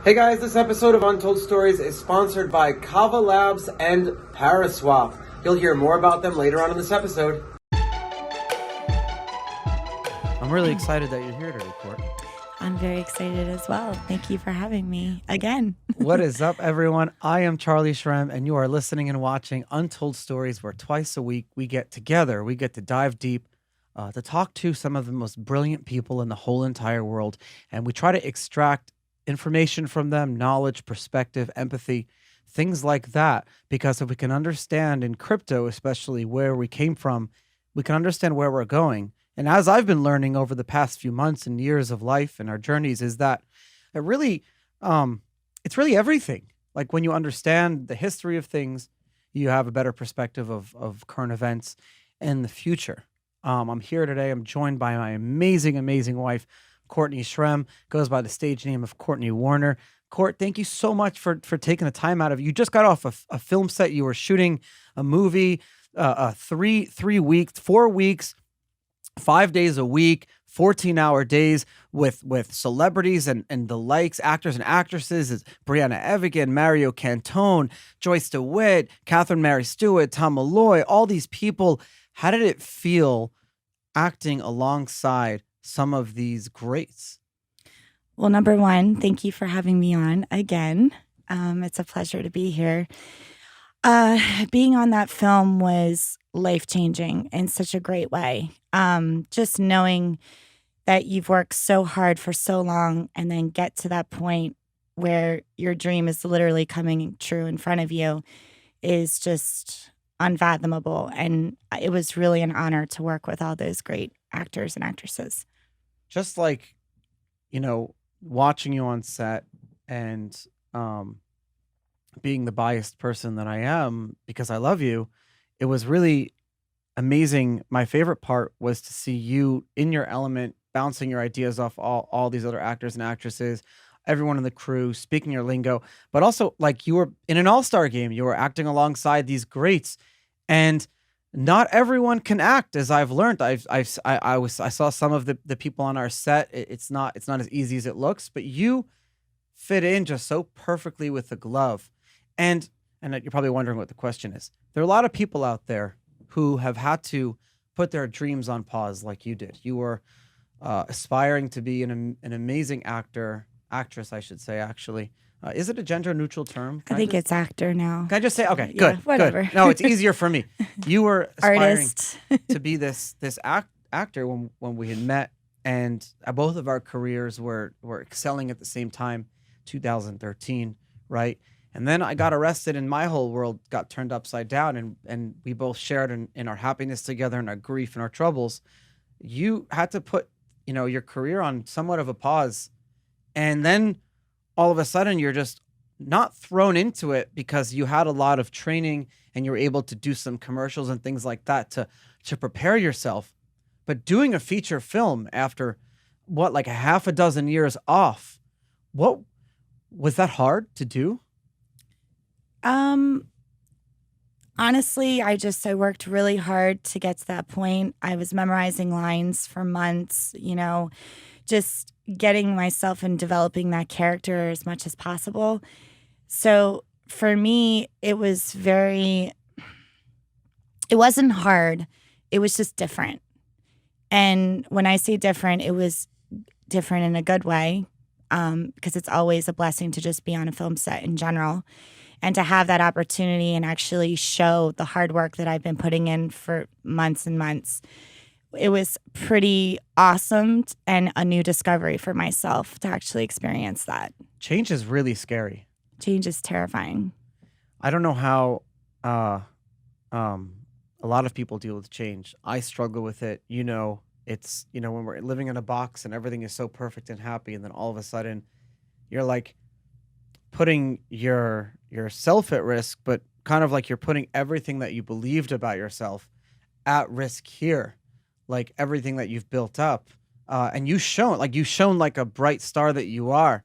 Hey guys, this episode of Untold Stories is sponsored by Kava Labs and ParaSwap. You'll hear more about them later on in this episode. I'm really excited that you're here today, Court. I'm very excited as well. Thank you for having me again. What is up, everyone? I am Charlie Shrem, and you are listening and watching Untold Stories, where twice a week we get together, we get to dive deep, to talk to some of the most brilliant people in the whole entire world, and we try to extract information from them, knowledge, perspective, empathy, things like that. Because if we can understand in crypto, especially where we came from, we can understand where we're going. And as I've been learning over the past few months and years of life and our journeys, is that it really, it's really everything. Like when you understand the history of things, you have a better perspective of current events and the future. I'm here today. I'm joined by my amazing, amazing wife, Courtney Shrem, goes by the stage name of Courtney Warner. Court, thank you so much for taking the time out of. You just got off a film set. You were shooting a movie, 4 weeks, 5 days a week, 14-hour days with celebrities and the likes, actors and actresses. It's Briana Evigan, Mario Cantone, Joyce DeWitt, Catherine Mary Stewart, Tom Malloy, all these people. How did it feel acting alongside some of these greats? Well, number one, thank you for having me on again. It's a pleasure to be here. Being on that film was life-changing in such a great way. Just knowing that you've worked so hard for so long and then get to that point where your dream is literally coming true in front of you is just unfathomable. And it was really an honor to work with all those great actors and actresses. Just like, watching you on set and being the biased person that I am because I love you, it was really amazing. My favorite part was to see you in your element, bouncing your ideas off all these other actors and actresses, everyone in the crew, speaking your lingo, but also like you were in an all-star game. You were acting alongside these greats, and not everyone can act, as I've learned. I saw some of the people on our set. It's not as easy as it looks, but you fit in just so perfectly with the glove. And you're probably wondering what the question is. There are a lot of people out there who have had to put their dreams on pause like you did. You were aspiring to be an amazing actress, I should say, actually. Is it a gender-neutral term? I think it's actor now. Can I just say, okay, Yeah, good, whatever. good. No, it's easier for me. You were aspiring Artist. to be this actor when we had met, and both of our careers were excelling at the same time, 2013, right? And then I got arrested and my whole world got turned upside down, and we both shared in our happiness together and our grief and our troubles. You had to put, your career on somewhat of a pause, and then all of a sudden you're just not thrown into it because you had a lot of training and you were able to do some commercials and things like that to prepare yourself. But doing a feature film after like a half a dozen years off, what was that hard to do? Honestly, I worked really hard to get to that point. I was memorizing lines for months, just getting myself and developing that character as much as possible. So for me, it wasn't hard. It was just different. And when I say different, it was different in a good way, because it's always a blessing to just be on a film set in general. And to have that opportunity and actually show the hard work that I've been putting in for months and months, it was pretty awesome and a new discovery for myself to actually experience that. Change is really scary. Change is terrifying. I don't know how a lot of people deal with change. I struggle with it. It's, when we're living in a box and everything is so perfect and happy, and then all of a sudden you're like putting yourself at risk, but kind of like you're putting everything that you believed about yourself at risk here, like everything that you've built up. And you've shown like a bright star that you are.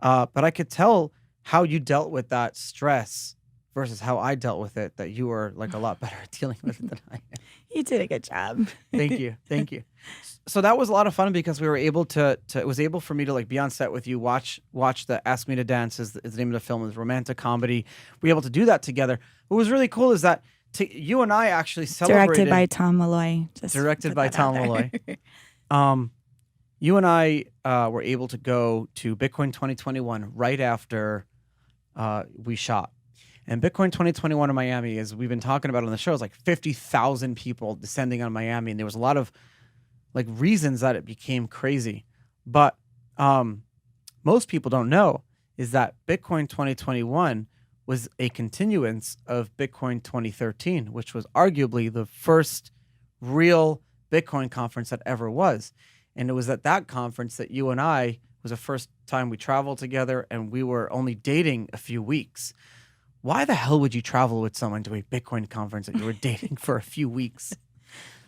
But I could tell how you dealt with that stress versus how I dealt with it, that you were like a lot better at dealing with it than I am. You did a good job. Thank you. Thank you. So that was a lot of fun because we were able to it was able for me to like be on set with you, watch the Ask Me to Dance is the name of the film, is romantic comedy. We were able to do that together. What was really cool is that you and I actually celebrated. Directed by Tom Malloy. Directed by Tom Malloy. You and I were able to go to Bitcoin 2021 right after we shot. And Bitcoin 2021 in Miami, as we've been talking about on the show, is like 50,000 people descending on Miami. And there was a lot of like reasons that it became crazy. But most people don't know is that Bitcoin 2021 was a continuance of Bitcoin 2013, which was arguably the first real Bitcoin conference that ever was. And it was at that conference that you and I was the first time we traveled together, and we were only dating a few weeks. Why the hell would you travel with someone to a Bitcoin conference that you were dating for a few weeks?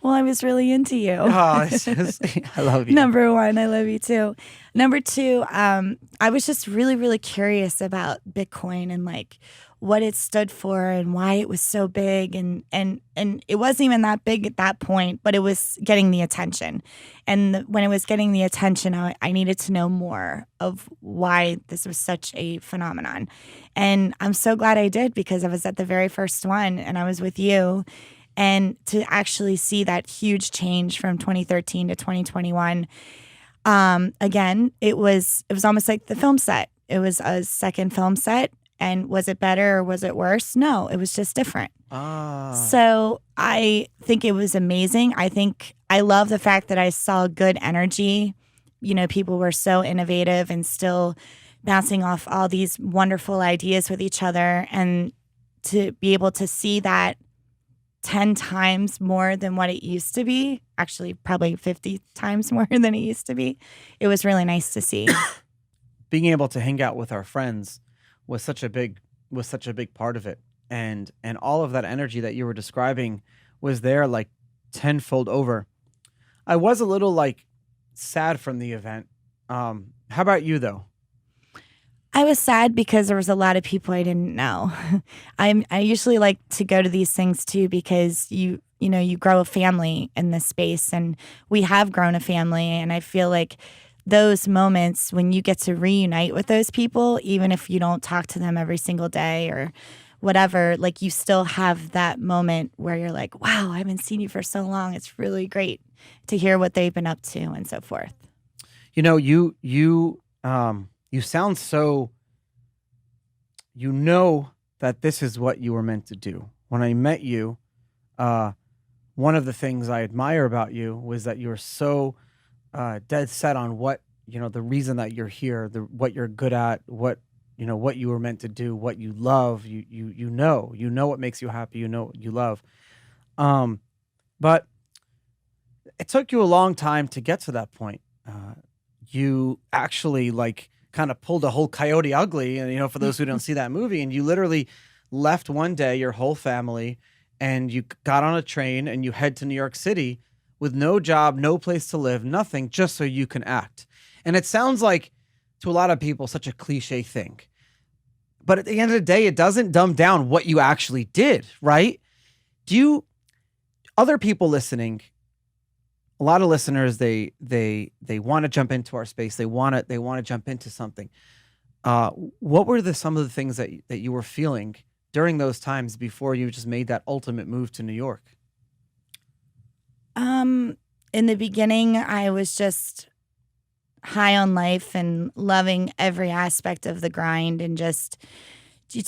Well, I was really into you. Oh, it's just, I love you. Number one, I love you too. Number two, I was just really, really curious about Bitcoin and like what it stood for and why it was so big. And it wasn't even that big at that point, but it was getting the attention. And when it was getting the attention, I needed to know more of why this was such a phenomenon. And I'm so glad I did, because I was at the very first one and I was with you. And to actually see that huge change from 2013 to 2021, again, it was almost like the film set. It was a second film set. And was it better or was it worse? No, it was just different. So I think it was amazing. I love the fact that I saw good energy. You know, people were so innovative and still bouncing off all these wonderful ideas with each other. And to be able to see that 10 times more than what it used to be, actually probably 50 times more than it used to be, it was really nice to see. Being able to hang out with our friends was such a big part of it, and all of that energy that you were describing was there like tenfold over. I was a little like sad from the event. How about you though? I was sad because there was a lot of people I didn't know. I usually like to go to these things too, because you grow a family in this space, and we have grown a family, and I feel like those moments when you get to reunite with those people, even if you don't talk to them every single day or whatever, like you still have that moment where you're like, wow, I haven't seen you for so long. It's really great to hear what they've been up to and so forth. You know, you sound so, you know that this is what you were meant to do. When I met you, one of the things I admire about you was that you're so dead set on what, the reason that you're here, what you're good at, what you were meant to do, what you love, you know what makes you happy, what you love. But it took you a long time to get to that point. You actually like kind of pulled a whole Coyote Ugly, and for those who don't see that movie, and you literally left one day your whole family and you got on a train and you head to New York City with no job, no place to live, nothing, just so you can act. And it sounds like, to a lot of people, such a cliche thing. But at the end of the day, it doesn't dumb down what you actually did, right? Other people listening, a lot of listeners, they want to jump into our space. They want to jump into something. What were some of the things that you were feeling during those times before you just made that ultimate move to New York? In the beginning, I was just high on life and loving every aspect of the grind and just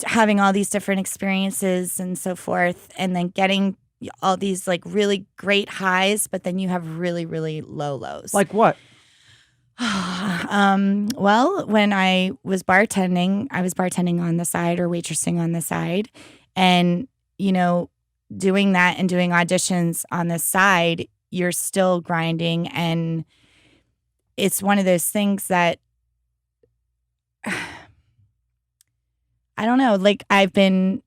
having all these different experiences and so forth, and then getting all these like really great highs, but then you have really, really low lows. Like what? Well, when I was bartending on the side or waitressing on the side, and doing that and doing auditions on the side, you're still grinding. And it's one of those things that I don't know, like I've been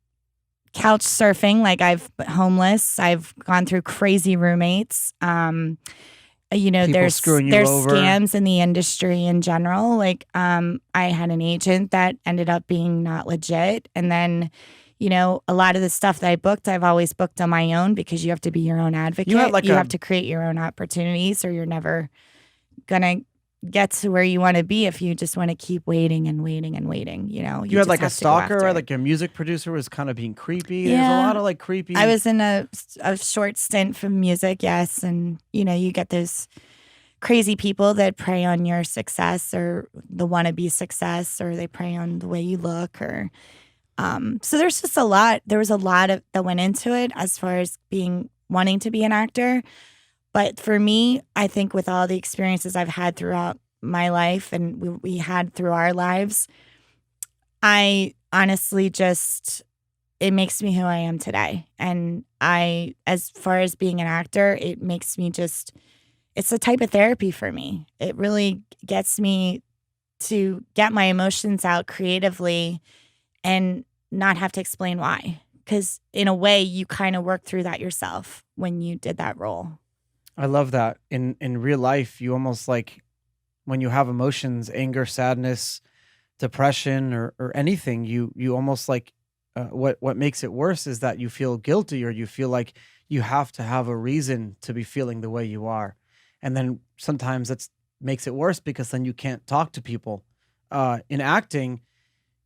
couch surfing, like I've been homeless. I've gone through crazy roommates. There's scams in the industry in general. Like I had an agent that ended up being not legit. And then, You know, a lot of the stuff that I booked, I've always booked on my own because you have to be your own advocate. You had like you have to create your own opportunities, or you're never gonna get to where you want to be if you just want to keep waiting and waiting and waiting. You know, you had just like a have to go after stalker, or it. like your music producer was kind of being creepy. There's a Yeah. lot of like creepy. I was in a short stint from music, yes, and you know, you get those crazy people that prey on your success or the wannabe success, or they prey on the way you look, or so there's just a lot. There was a lot that went into it as far as wanting to be an actor. But for me, I think with all the experiences I've had throughout my life and we had through our lives, I honestly it makes me who I am today. And as far as being an actor, it makes me it's a type of therapy for me. It really gets me to get my emotions out creatively and not have to explain why. Because in a way, you kind of work through that yourself when you did that role. I love that. In real life, you almost like when you have emotions, anger, sadness, depression, or anything, you almost like what makes it worse is that you feel guilty, or you feel like you have to have a reason to be feeling the way you are. And then sometimes that makes it worse because then you can't talk to people. In acting,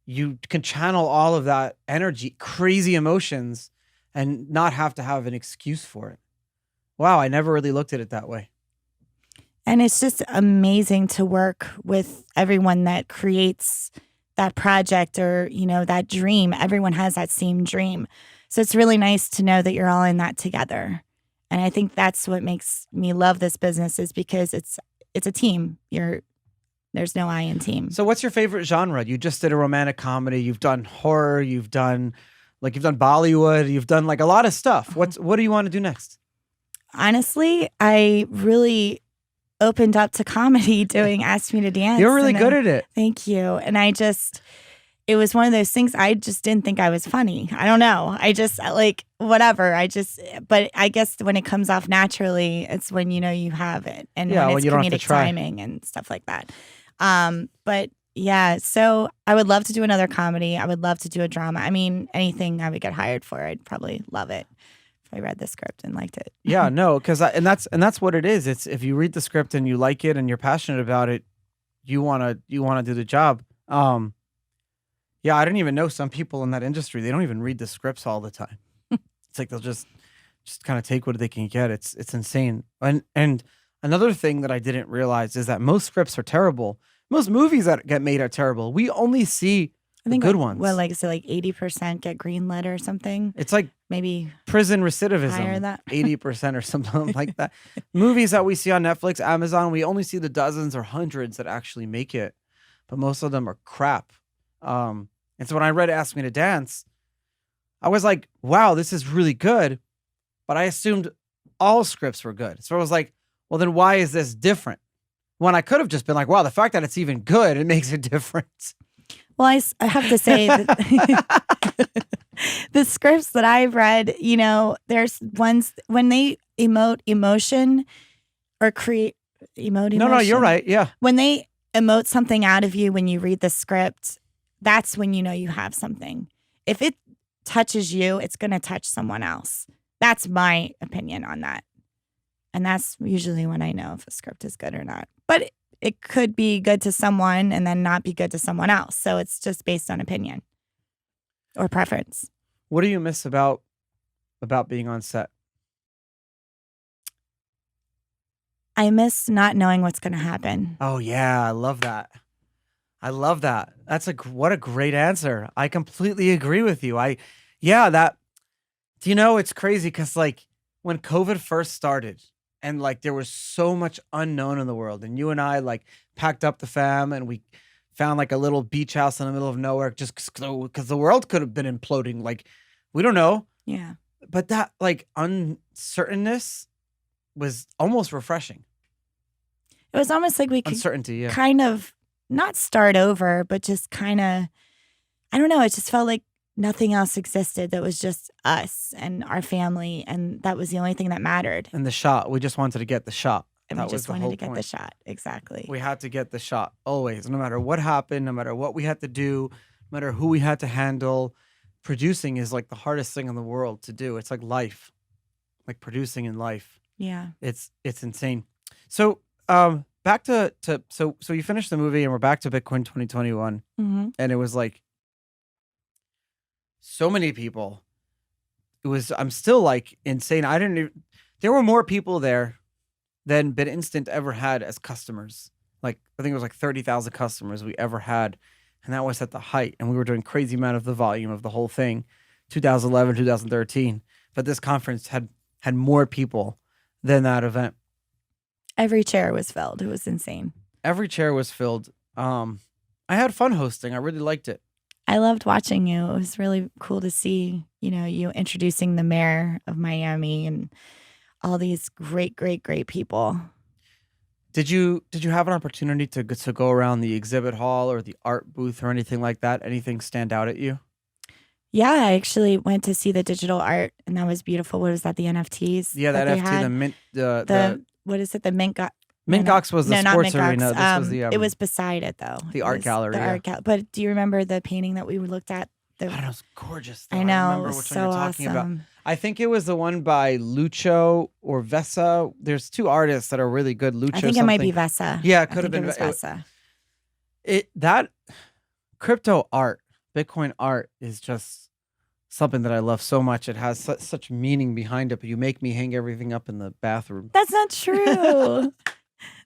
you can channel all of that energy, crazy emotions, and not have to have an excuse for it. Wow, I never really looked at it that way. And it's just amazing to work with everyone that creates that project or, you know, that dream. Everyone has that same dream. So it's really nice to know that you're all in that together. And I think that's what makes me love this business, is because it's a team. There's no I in team. So what's your favorite genre? You just did a romantic comedy. You've done horror. You've done Bollywood. You've done like a lot of stuff. What do you want to do next? Honestly, I really opened up to comedy doing Ask Me to Dance. You're really good at it. Thank you. And it was one of those things, I just didn't think I was funny. I don't know. I just like, whatever. But I guess when it comes off naturally, it's when you know you have it. And when it's you don't have to comedic try. timing and stuff like that. But yeah, so I would love to do another comedy. I would love to do a drama. I mean, anything I would get hired for, I'd probably love it if I read the script and liked it. Yeah, no, because that's what it is. It's if you read the script and you like it and you're passionate about it, you wanna do the job. Yeah, I didn't even know some people in that industry, they don't even read the scripts all the time. It's like they'll just kind of take what they can get. It's insane. And another thing that I didn't realize is that most scripts are terrible. Most movies that get made are terrible. We only see the good ones. Well, like 80% get greenlit or something. It's like maybe prison higher recidivism, that. 80% or something like that. Movies that we see on Netflix, Amazon, we only see the dozens or hundreds that actually make it, but most of them are crap. And so when I read Ask Me to Dance, I was like, wow, this is really good. But I assumed all scripts were good. So I was like, well, then why is this different? When I could have just been like, wow, the fact that it's even good, it makes a difference. Well, I have to say that the scripts that I've read, you know, there's ones when they emote emotion or create emote emotion. No, you're right. Yeah. When they emote something out of you when you read the script, that's when you know you have something. If it touches you, it's going to touch someone else. That's my opinion on that. And that's usually when I know if a script is good or not. But it could be good to someone and then not be good to someone else. So it's just based on opinion or preference. What do you miss about being on set? I miss not knowing what's going to happen. Oh yeah, I love that. That's what a great answer. I completely agree with you. Do you know, it's crazy because like when COVID first started and like there was so much unknown in the world, and you and I like packed up the fam and we found like a little beach house in the middle of nowhere just because the world could have been imploding. Like, we don't know. Yeah. But that like uncertainness was almost refreshing. It was almost like we could Uncertainty, yeah. kind of not start over, but just kind of, I don't know. It just felt like nothing else existed. That was just us and our family. And that was the only thing that mattered. And the shot, we just wanted to get the shot. And That we was just the wanted whole to get the point. shot. Exactly. We had to get the shot always, no matter what happened, no matter what we had to do, no matter who we had to handle, producing is like the hardest thing in the world to do. It's like life, like producing in life. Yeah. It's insane. So back to so you finished the movie and we're back to Bitcoin 2021, hmm and it was like so many people. I'm still like insane. There were more people there than BitInstant ever had as customers. Like I think it was like 30,000 customers we ever had. And that was at the height. And we were doing crazy amount of the volume of the whole thing, 2011, 2013. But this conference had more people than that event. Every chair was filled. It was insane. Every chair was filled. I had fun hosting. I really liked it. I loved watching you. It was really cool to see, you introducing the mayor of Miami and all these great, great, great people. Did you have an opportunity to go around the exhibit hall or the art booth or anything like that? Anything stand out at you? Yeah, I actually went to see the digital art, and that was beautiful. What was that? The NFTs? Yeah, the that they NFT, had? the mint, What is it? The Mint Gox was the no, not sports Mint Gox. arena. This was the it was beside it though. the It art was gallery. The Yeah. art but do you remember the painting that we looked at? I don't know, it's gorgeous. Though. I know, remember it was which so one you're talking awesome. about. I think it was the one by Lucho or Vesa. There's two artists that are really good. Lucho. I think it might be Vesa. Yeah, it I could have think been it was Vesa. That crypto art, Bitcoin art is just something that I love so much. It has such meaning behind it. But you make me hang everything up in the bathroom. That's not true.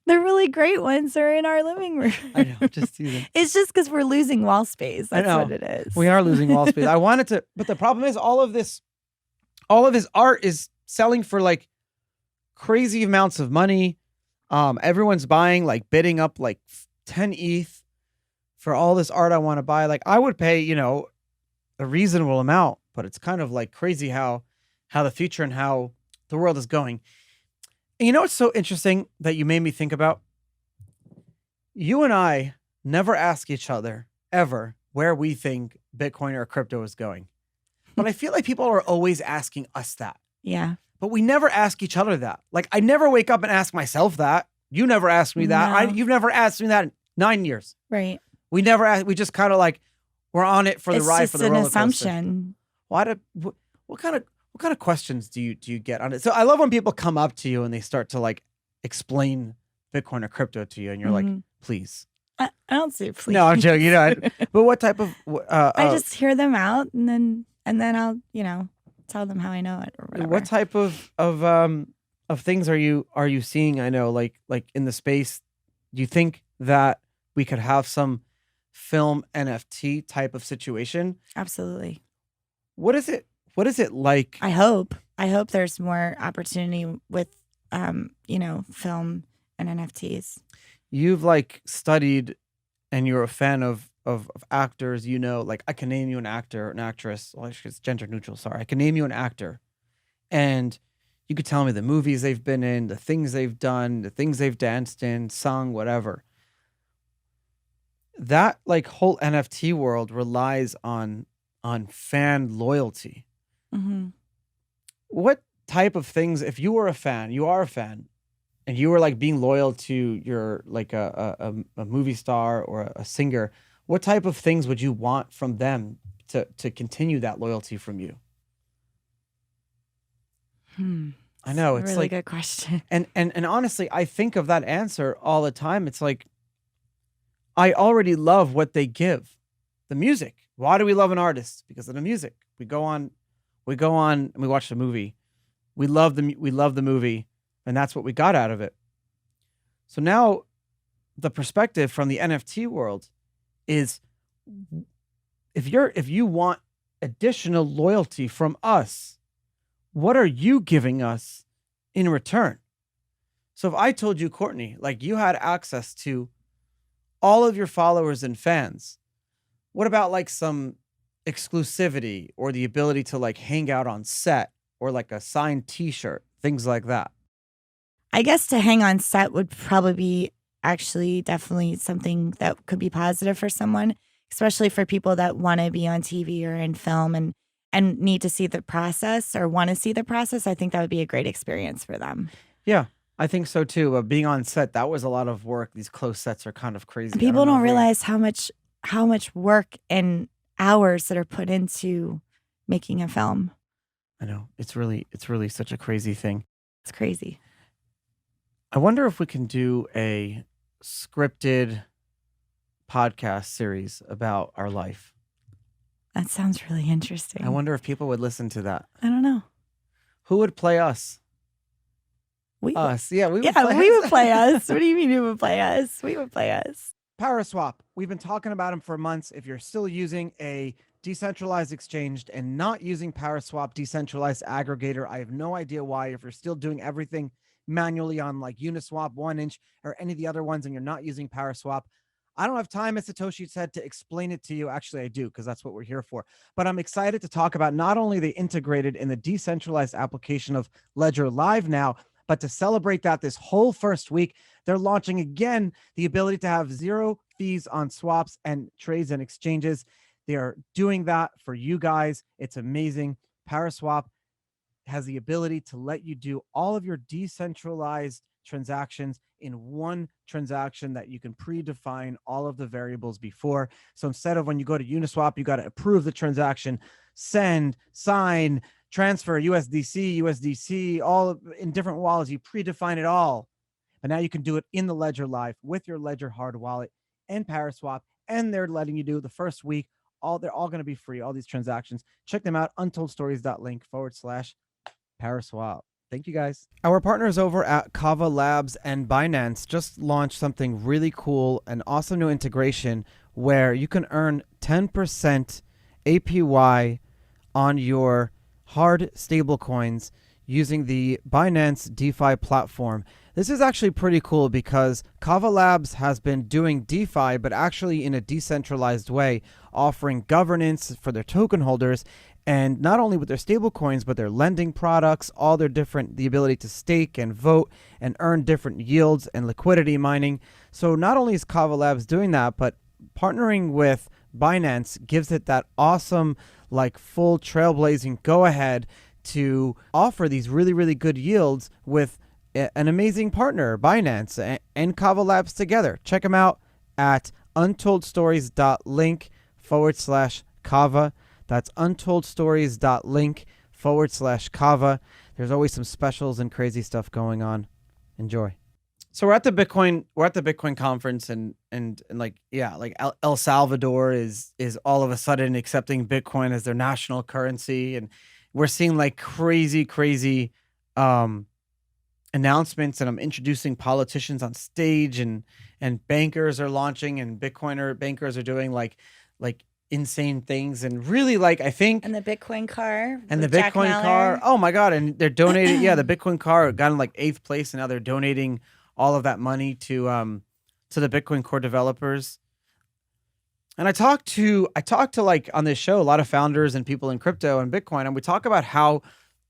The really great ones are in our living room. I know, just teasing. It's just because we're losing wall space. I That's know. what it is. We are losing wall space. I wanted to, but the problem is all of his art is selling for like crazy amounts of money. Everyone's buying, like bidding up like 10 ETH for all this art I want to buy. Like I would pay, a reasonable amount, but it's kind of like crazy how the future and how the world is going. And you know what's so interesting that you made me think about? You and I never ask each other ever where we think Bitcoin or crypto is going. But I feel like people are always asking us that. Yeah. But we never ask each other that. Like I never wake up and ask myself that. You never asked me that. No. You've never asked me that in 9 years. Right. We never ask. We just kind of like we're on it for the ride for the roller coaster. It's just an assumption. What kind of questions do you get on it? So I love when people come up to you and they start to like explain Bitcoin or crypto to you, and you're like, please. I don't say please. No, I'm joking. But what type of? I just hear them out, and then I'll tell them how I know it or whatever. What type of things are you seeing? I know, like in the space. Do you think that we could have some film NFT type of situation? Absolutely. What is it like? I hope there's more opportunity with film and NFTs. You've like studied and you're a fan of actors, like I can name you an actor, an actress. Well, actually, it's gender neutral. Sorry. I can name you an actor and you could tell me the movies they've been in, the things they've done, the things they've danced in, sung, whatever. That like whole NFT world relies on fan loyalty. Mm-hmm. What type of things, if you are a fan, and you were like being loyal to your like a movie star or a singer, what type of things would you want from them to continue that loyalty from you? I know it's a really like good question. And honestly, I think of that answer all the time. It's like I already love what they give. The music. Why do we love an artist? Because of the music. We go on and we watch the movie. We love the movie, and that's what we got out of it. So now the perspective from the NFT world is if you want additional loyalty from us, what are you giving us in return? So if I told you, Courtney, like you had access to all of your followers and fans, what about like some exclusivity or the ability to like hang out on set or like a signed t-shirt, things like that? I guess to hang on set would probably be actually definitely something that could be positive for someone, especially for people that want to be on TV or in film and need to see the process or want to see the process. I think that would be a great experience for them. Yeah, I think so too. Being on set, that was a lot of work. These close sets are kind of crazy. People don't realize how much work and hours that are put into making a film. I know. It's really such a crazy thing. It's crazy. I wonder if we can do a scripted podcast series about our life. That sounds really interesting. I wonder if people would listen to that. I don't know. Who would play us? Us. Yeah, we would play we us. would play us. What do you mean you would play us? We would play us. ParaSwap. We've been talking about them for months. If you're still using a decentralized exchange and not using ParaSwap decentralized aggregator, I have no idea why. If you're still doing everything manually on like Uniswap, 1inch, or any of the other ones, and you're not using ParaSwap, I don't have time, as Satoshi said, to explain it to you. Actually, I do, because that's what we're here for. But I'm excited to talk about not only they integrated in the decentralized application of Ledger Live now, but to celebrate that this whole first week, they're launching again the ability to have zero fees on swaps and trades and exchanges. They are doing that for you guys. It's amazing. ParaSwap has the ability to let you do all of your decentralized transactions in one transaction that you can predefine all of the variables before. So instead of when you go to Uniswap, you got to approve the transaction, send, sign, transfer, USDC, all in different wallets. You predefine it all. But now you can do it in the Ledger Live with your Ledger hard wallet and ParaSwap. And they're letting you do the first week. They're all going to be free, all these transactions. Check them out, untoldstories.link/ParaSwap. Thank you, guys. Our partners over at Kava Labs and Binance just launched something really cool, an awesome new integration where you can earn 10% APY on your hard stablecoins using the Binance DeFi platform. This is actually pretty cool because Kava Labs has been doing DeFi, but actually in a decentralized way, offering governance for their token holders, and not only with their stablecoins, but their lending products, all their different, the ability to stake and vote and earn different yields and liquidity mining. So not only is Kava Labs doing that, but partnering with Binance gives it that awesome, like full trailblazing go ahead to offer these really, really good yields with an amazing partner, Binance and Kava Labs together. Check them out at untoldstories.link/Kava. That's untoldstories.link/Kava. There's always some specials and crazy stuff going on. Enjoy. So we're at the Bitcoin conference, and like, yeah, like El Salvador is all of a sudden accepting Bitcoin as their national currency, and we're seeing like crazy announcements, and I'm introducing politicians on stage, and bankers are launching, and Bitcoiner bankers are doing like insane things, and really, like, I think, and the Bitcoin car and the Bitcoin car, oh my god, and they're donating. Yeah, the Bitcoin car got in like 8th place, and now they're donating all of that money to the Bitcoin core developers. And I talked to like on this show a lot of founders and people in crypto and Bitcoin, and we talk about how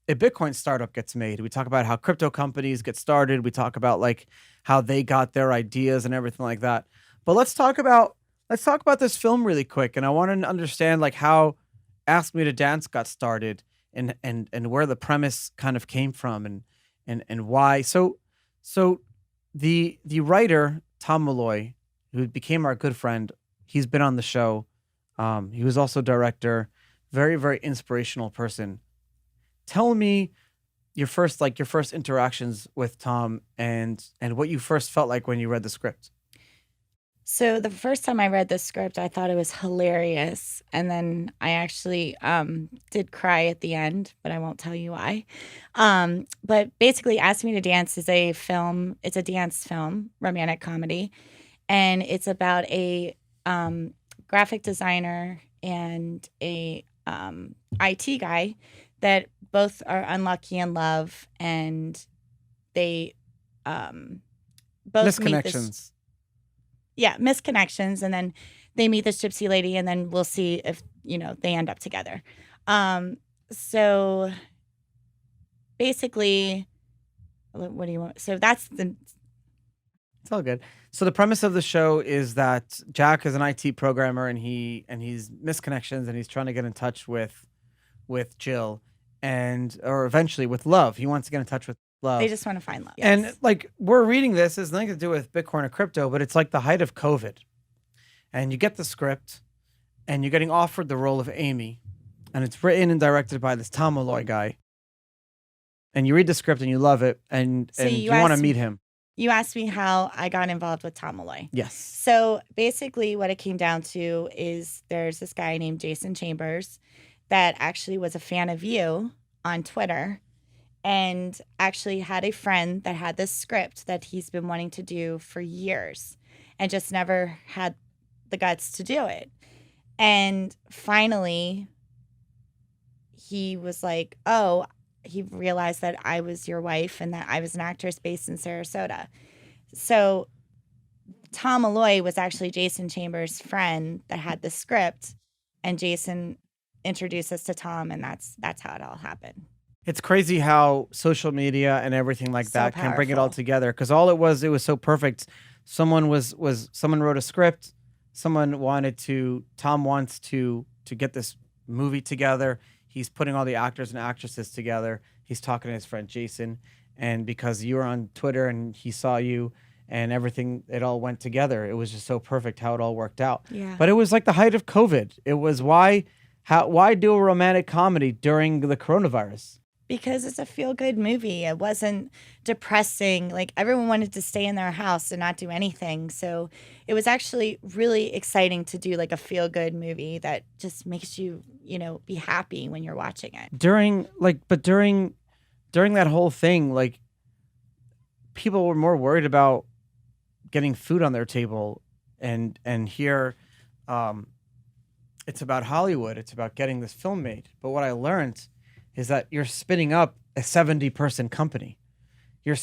a Bitcoin startup gets made. We talk about how crypto companies get started. We talk about like how they got their ideas and everything like that. But let's talk about this film really quick. And I want to understand like how Ask Me to Dance got started, and where the premise kind of came from, and why. So the writer Tom Malloy, who became our good friend, he's been on the show. He was also director, very, very inspirational person. Tell me your first interactions with Tom, and what you first felt like when you read the script. So the first time I read the script, I thought it was hilarious. And then I actually did cry at the end, but I won't tell you why. But basically, Ask Me to Dance is a film. It's a dance film, romantic comedy. And it's about a graphic designer and a IT guy that both are unlucky in love, and they both misconnections. Misconnections, and then they meet this gypsy lady, and then we'll see if they end up together. So basically, what do you want? So that's the. It's all good. So the premise of the show is that Jack is an IT programmer, and he's misconnections, and he's trying to get in touch with Jill, or eventually with love. He wants to get in touch with love. They just want to find love. Yes. And like, we're reading this, it's nothing to do with Bitcoin or crypto, but it's like the height of COVID. And you get the script, and you're getting offered the role of Amy, and it's written and directed by this Tom Malloy guy. And you read the script and you love it, and So you want to meet him. You asked me how I got involved with Tom Malloy. Yes. So basically what it came down to is there's this guy named Jason Chambers that actually was a fan of you on Twitter and actually had a friend that had this script that he's been wanting to do for years and just never had the guts to do it. And finally, he was like, oh, he realized that I was your wife and that I was an actress based in Sarasota. So Tom Malloy was actually Jason Chambers' friend that had the script, and Jason introduced us to Tom, and that's how it all happened. It's crazy how social media and everything like that can bring it all powerful. together. Because all it was so perfect. Someone wrote a script. Tom wants to get this movie together. He's putting all the actors and actresses together. He's talking to his friend Jason, and because you were on Twitter and he saw you and everything, it all went together. It was just so perfect how it all worked out. Yeah. But it was like the height of COVID. It was why do a romantic comedy during the coronavirus? Because it's a feel-good movie. It wasn't depressing. Like, everyone wanted to stay in their house and not do anything. So it was actually really exciting to do like a feel-good movie that just makes you, be happy when you're watching it. During that whole thing, like, people were more worried about getting food on their table, and here, it's about Hollywood. It's about getting this film made. But what I learned is that you're spinning up a 70-person company. You're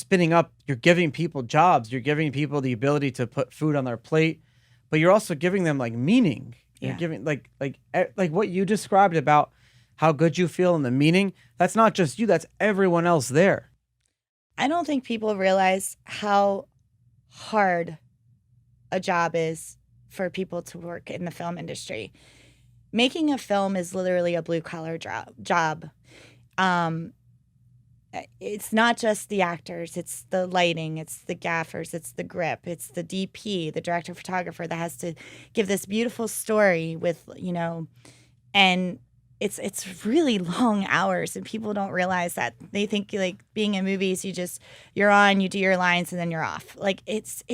giving people jobs. You're giving people the ability to put food on their plate, but you're also giving them like meaning. You're giving like what you described about how good you feel and the meaning. That's not just you. That's everyone else there. I don't think people realize how hard a job is for people to work in the film industry. Making a film is literally a blue-collar job. It's not just the actors, it's the lighting, it's the gaffers, it's the grip, it's the DP, the director photographer that has to give this beautiful story with, and it's really long hours, and people don't realize that. They think like being in movies, you're on, you do your lines, and then you're off. Like it's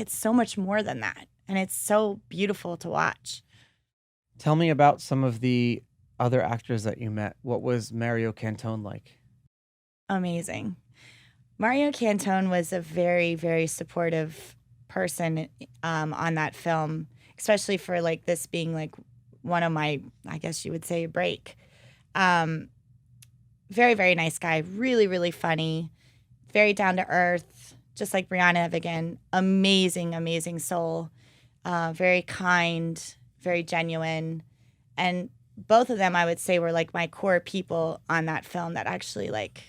so much more than that, and it's so beautiful to watch. Tell me about some of the other actors that you met. What was Mario Cantone like? Amazing. Mario Cantone was a very, very supportive person on that film, especially for like this being like one of my, I guess you would say, a break. Very, very nice guy. Really, really funny. Very down to earth. Just like Briana Evigan. Amazing, amazing soul. Very kind. Very genuine. And both of them, I would say, were like my core people on that film that actually like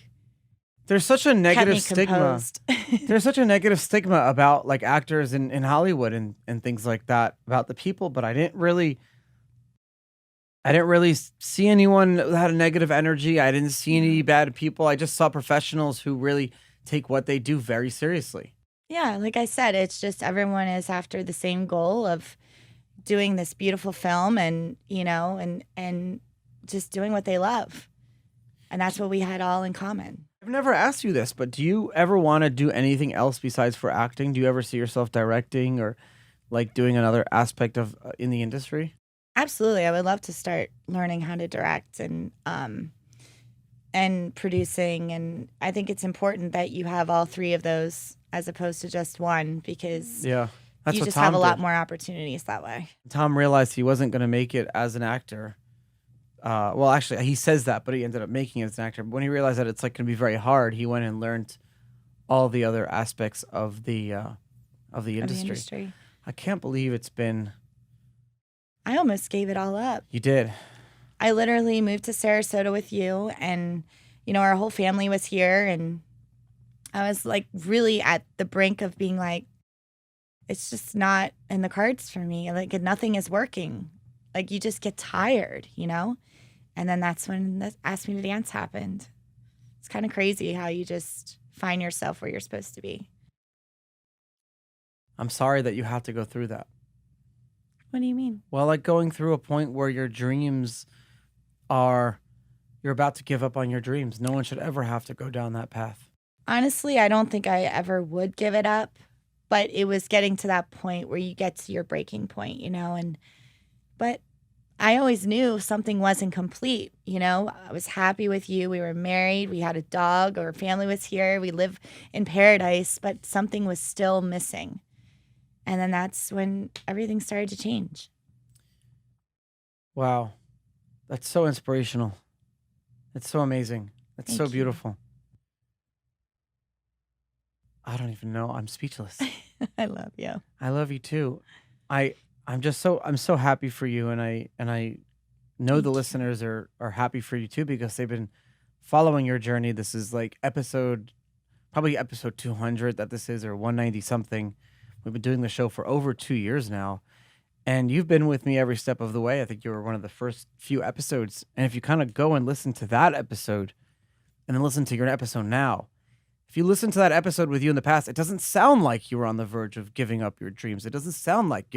there's such a negative stigma. composed. There's such a negative stigma about like actors in Hollywood and things like that about the people, but I didn't really see anyone that had a negative energy. I didn't see any bad people. I just saw professionals who really take what they do very seriously. Yeah, like I said, it's just everyone is after the same goal of doing this beautiful film and, and just doing what they love. And that's what we had all in common. I've never asked you this, but do you ever want to do anything else besides for acting? Do you ever see yourself directing or like doing another aspect of in the industry? Absolutely. I would love to start learning how to direct and producing. And I think it's important that you have all three of those as opposed to just one, because that's you what just Tom have a lot did. more opportunities that way. Tom realized he wasn't going to make it as an actor. Well, actually, he says that, but he ended up making it as an actor. But when he realized that it's like going to be very hard, he went and learned all the other aspects of the industry. I can't believe it's been. I almost gave it all up. You did. I literally moved to Sarasota with you, and our whole family was here, and I was like really at the brink of being like, it's just not in the cards for me. Like nothing is working. Like you just get tired, And then that's when the Ask Me to Dance happened. It's kind of crazy how you just find yourself where you're supposed to be. I'm sorry that you had to go through that. What do you mean? Well, like going through a point where your dreams you're about to give up on your dreams. No one should ever have to go down that path. Honestly, I don't think I ever would give it up, but it was getting to that point where you get to your breaking point, but I always knew something wasn't complete. I was happy with you. We were married. We had a dog. Our family was here. We live in paradise, but something was still missing. And then that's when everything started to change. Wow. That's so inspirational. It's so amazing. It's Thank so you. beautiful. I don't even know. I'm speechless. I love you. I love you too. I'm so happy for you, and I know Thank the you. listeners are happy for you too, because they've been following your journey. This is like probably episode 200 that this is, or 190 something. We've been doing the show for over 2 years now, and you've been with me every step of the way. I think you were one of the first few episodes, and if you kind of go and listen to that episode, and then listen to your episode now. If you listen to that episode with you in the past, it doesn't sound like you were on the verge of giving up your dreams. It doesn't sound like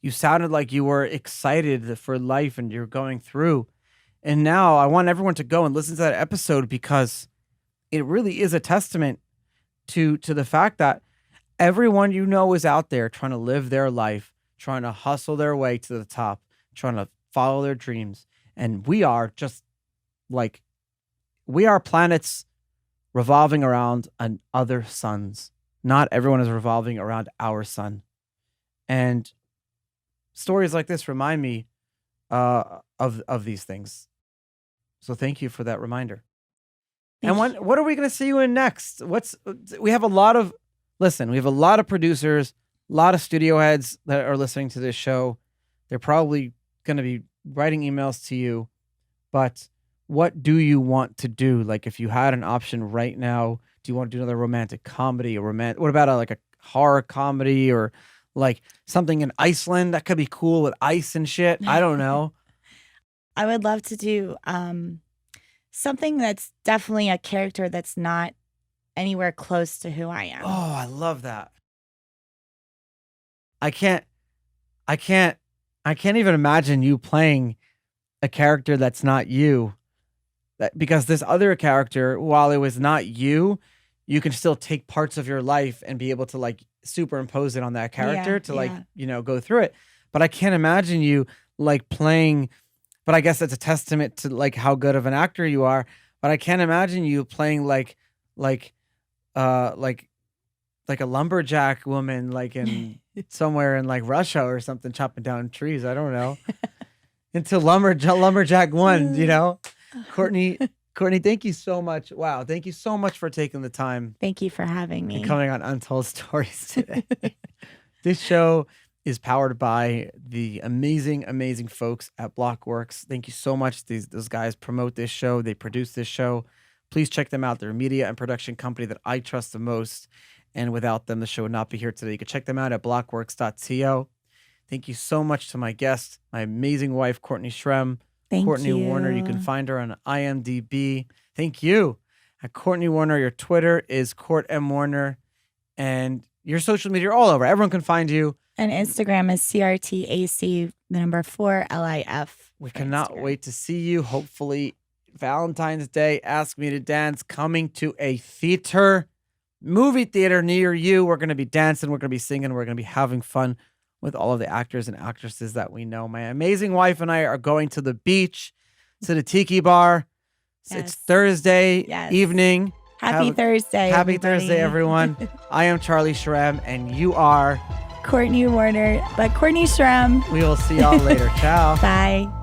you sounded like you were excited for life and you're going through. And now I want everyone to go and listen to that episode, because it really is a testament to the fact that everyone is out there trying to live their life, trying to hustle their way to the top, trying to follow their dreams. And we are planets revolving around other suns. Not everyone is revolving around our sun. And stories like this remind me of these things. So thank you for that reminder. Thank And you. what are we going to see you in next? We have a lot of producers, a lot of studio heads that are listening to this show. They're probably going to be writing emails to you, but what do you want to do? Like, if you had an option right now, do you want to do another romantic comedy? What about a horror comedy, or like something in Iceland that could be cool with ice and shit? I don't know. I would love to do something that's definitely a character that's not anywhere close to who I am. Oh, I love that. I can't even imagine you playing a character that's not you. Because this other character, while it was not you, you can still take parts of your life and be able to superimpose it on that character go through it. But I can't imagine you playing, but I guess that's a testament to how good of an actor you are. But I can't imagine you playing like a lumberjack woman, in somewhere in Russia or something, chopping down trees. I don't know. Until lumberjack one, Courtney, thank you so much. Wow. Thank you so much for taking the time Thank you for having me. and coming on Untold Stories today. This show is powered by the amazing, amazing folks at Blockworks. Thank you so much. Those guys promote this show. They produce this show. Please check them out. They're a media and production company that I trust the most. And without them, the show would not be here today. You can check them out at blockworks.co. Thank you so much to my guest, my amazing wife, Courtney Shrem. Thank Courtney you. Warner. You can find her on IMDb. Thank you. At Courtney Warner, your Twitter is Court M. Warner. And your social media are all over. Everyone can find you. And Instagram is CRTAC, the number 4 LIF. We for cannot Instagram. wait to see you. Hopefully, Valentine's Day, Ask Me to Dance, coming to a movie theater near you. We're going to be dancing. We're going to be singing. We're going to be having fun with all of the actors and actresses that we know. My amazing wife and I are going to the beach, to the tiki bar. It's Yes. Thursday Yes. evening. Happy Thursday. Happy everybody. Thursday, everyone. I am Charlie Shrem, and you are. Courtney Warner, but Courtney Shrem. We will see y'all later. Ciao. Bye.